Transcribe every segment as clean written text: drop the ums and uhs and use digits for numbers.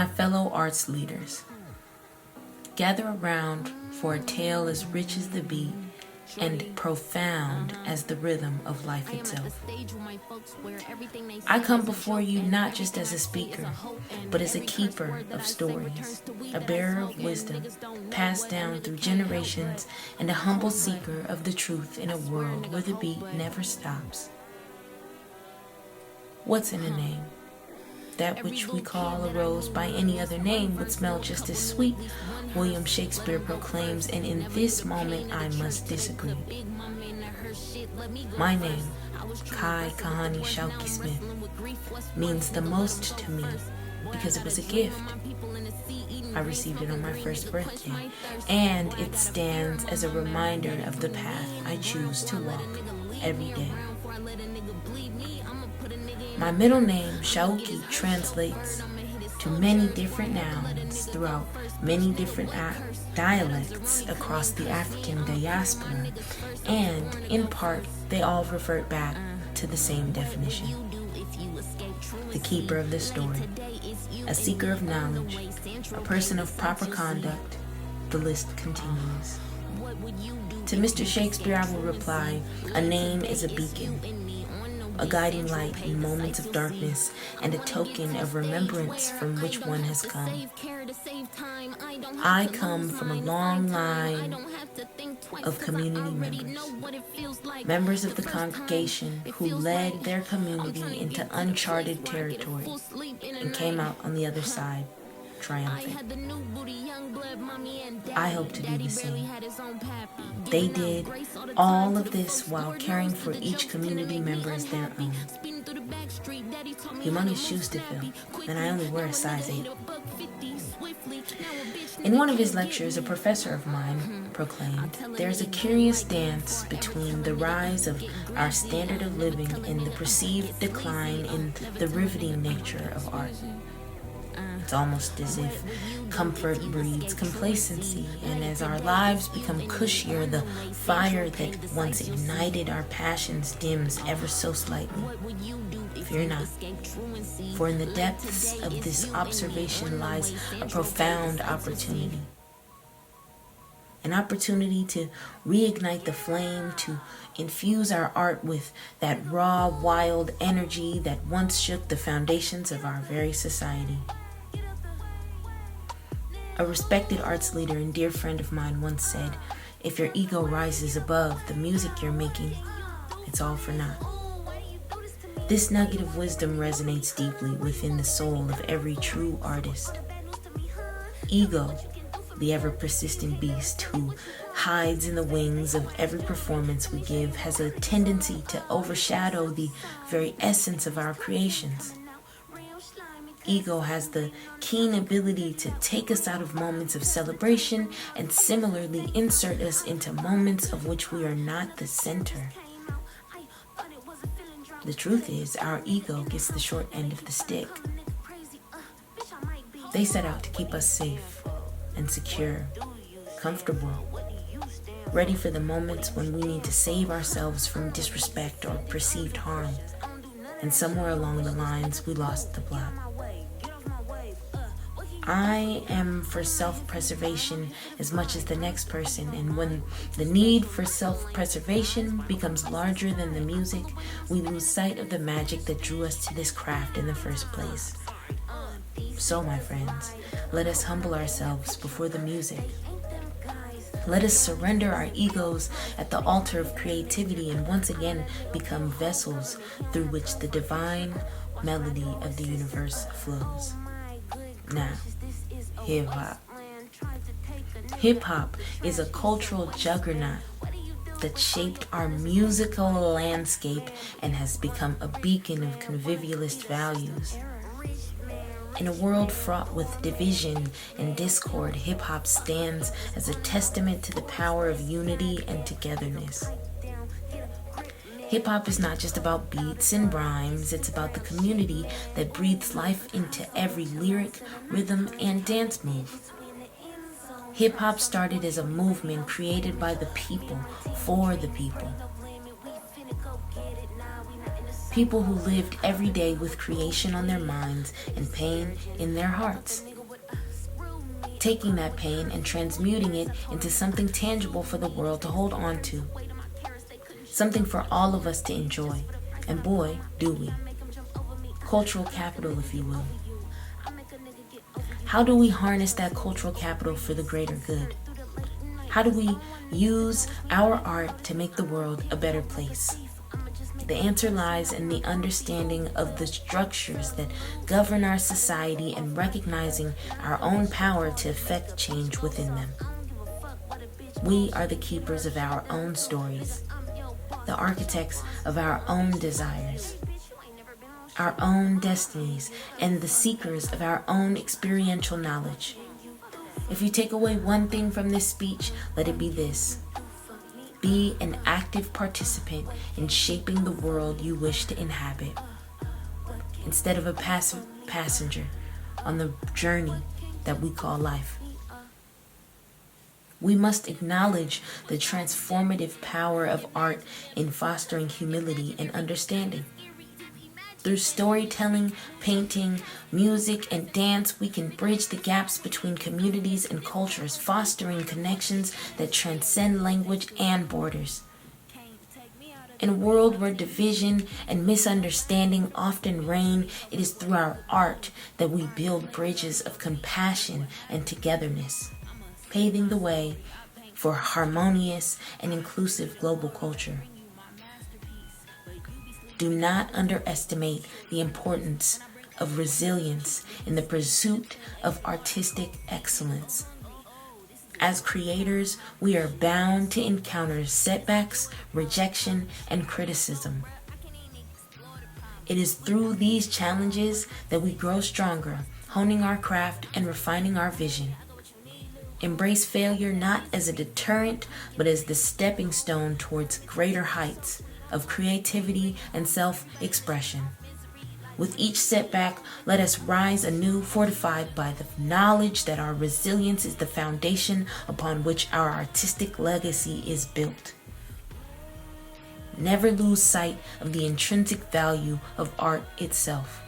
My fellow arts leaders, gather around for a tale as rich as the beat and profound as the rhythm of life itself. I come before you not just as a speaker, but as a keeper of stories, a bearer of wisdom passed down through generations, and a humble seeker of the truth in a world where the beat never stops. What's in a name? That which we call a rose by any other name would smell just as sweet, William Shakespeare proclaims, and in this moment I must disagree. My name, Kai Kahani Shauki Smith, means the most to me because it was a gift. I received it on my first birthday, and it stands as a reminder of the path I choose to walk every day. My middle name, Shauki, translates to many different nouns throughout many different dialects across the African diaspora, and in part, they all revert back to the same definition. The keeper of the story, a seeker of knowledge, a person of proper conduct, the list continues. To Mr. Shakespeare, I will reply, a name is a beacon, a guiding light in moments of darkness, and a token of remembrance from which one has come. I come from a long line of community members of the congregation who led their community into uncharted territory and came out on the other side triumphant. I hope to do the same. They did all of this while caring for each community member as their own. Humongous shoes to fill, and I only wear a size 8. In one of his lectures, a professor of mine proclaimed, there is a curious dance between the rise of our standard of living and the perceived decline in the riveting nature of art. It's almost as if comfort breeds complacency, and as our lives become cushier, the fire that once ignited our passions dims ever so slightly. Fear not, for in the depths of this observation lies a profound opportunity. An opportunity to reignite the flame, to infuse our art with that raw, wild energy that once shook the foundations of our very society. A respected arts leader and dear friend of mine once said, if your ego rises above the music you're making, it's all for naught. This nugget of wisdom resonates deeply within the soul of every true artist. Ego, the ever-persistent beast who hides in the wings of every performance we give, has a tendency to overshadow the very essence of our creations. Ego has the keen ability to take us out of moments of celebration and similarly insert us into moments of which we are not the center. The truth is, our ego gets the short end of the stick. They set out to keep us safe and secure, comfortable, ready for the moments when we need to save ourselves from disrespect or perceived harm. And somewhere along the lines, we lost the plot. I am for self-preservation as much as the next person, and when the need for self-preservation becomes larger than the music, we lose sight of the magic that drew us to this craft in the first place. So, my friends, let us humble ourselves before the music. Let us surrender our egos at the altar of creativity and once again become vessels through which the divine melody of the universe flows. Now, hip-hop. Hip-hop is a cultural juggernaut that shaped our musical landscape and has become a beacon of convivialist values. In a world fraught with division and discord, hip-hop stands as a testament to the power of unity and togetherness. Hip-hop is not just about beats and rhymes, it's about the community that breathes life into every lyric, rhythm, and dance move. Hip-hop started as a movement created by the people, for the people. People who lived every day with creation on their minds and pain in their hearts. taking that pain and transmuting it into something tangible for the world to hold on to. Something for all of us to enjoy. And boy, do we. Cultural capital, if you will. How do we harness that cultural capital for the greater good? How do we use our art to make the world a better place? The answer lies in the understanding of the structures that govern our society and recognizing our own power to effect change within them. We are the keepers of our own stories, the architects of our own desires, our own destinies, and the seekers of our own experiential knowledge. If you take away one thing from this speech, let it be this. Be an active participant in shaping the world you wish to inhabit, instead of a passive passenger on the journey that we call life. We must acknowledge the transformative power of art in fostering humility and understanding. Through storytelling, painting, music, and dance, we can bridge the gaps between communities and cultures, fostering connections that transcend language and borders. In a world where division and misunderstanding often reign, it is through our art that we build bridges of compassion and togetherness, paving the way for harmonious and inclusive global culture. Do not underestimate the importance of resilience in the pursuit of artistic excellence. As creators, we are bound to encounter setbacks, rejection, and criticism. It is through these challenges that we grow stronger, honing our craft and refining our vision. Embrace failure not as a deterrent, but as the stepping stone towards greater heights of creativity and self-expression. With each setback, let us rise anew, fortified by the knowledge that our resilience is the foundation upon which our artistic legacy is built. Never lose sight of the intrinsic value of art itself.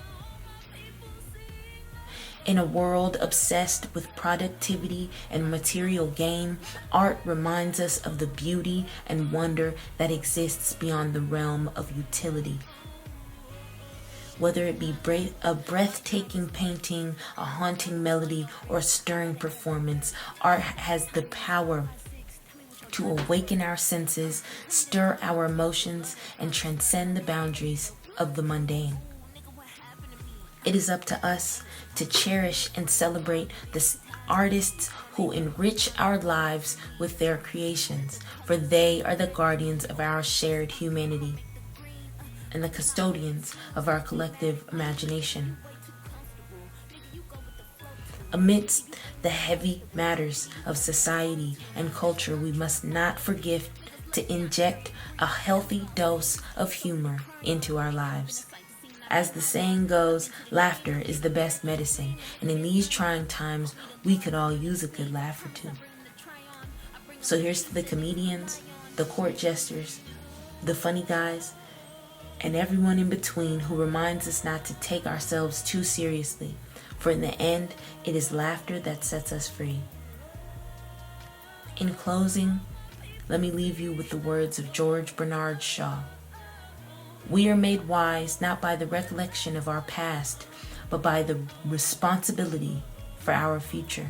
In a world obsessed with productivity and material gain, art reminds us of the beauty and wonder that exists beyond the realm of utility. Whether it be a breathtaking painting, a haunting melody, or a stirring performance, art has the power to awaken our senses, stir our emotions, and transcend the boundaries of the mundane. It is up to us to cherish and celebrate the artists who enrich our lives with their creations, for they are the guardians of our shared humanity and the custodians of our collective imagination. Amidst the heavy matters of society and culture, we must not forget to inject a healthy dose of humor into our lives. As the saying goes, laughter is the best medicine, and in these trying times, we could all use a good laugh or two. So here's to the comedians, the court jesters, the funny guys, and everyone in between who reminds us not to take ourselves too seriously, for in the end, it is laughter that sets us free. In closing, let me leave you with the words of George Bernard Shaw. We are made wise not by the recollection of our past, but by the responsibility for our future.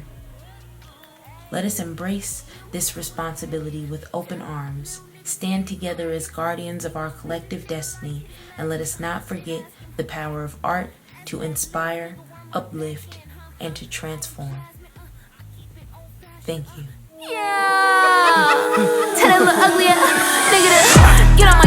Let us embrace this responsibility with open arms, stand together as guardians of our collective destiny, and let us not forget the power of art to inspire, uplift, and to transform. Thank you. Yeah. Tell that little ugly nigga to get on my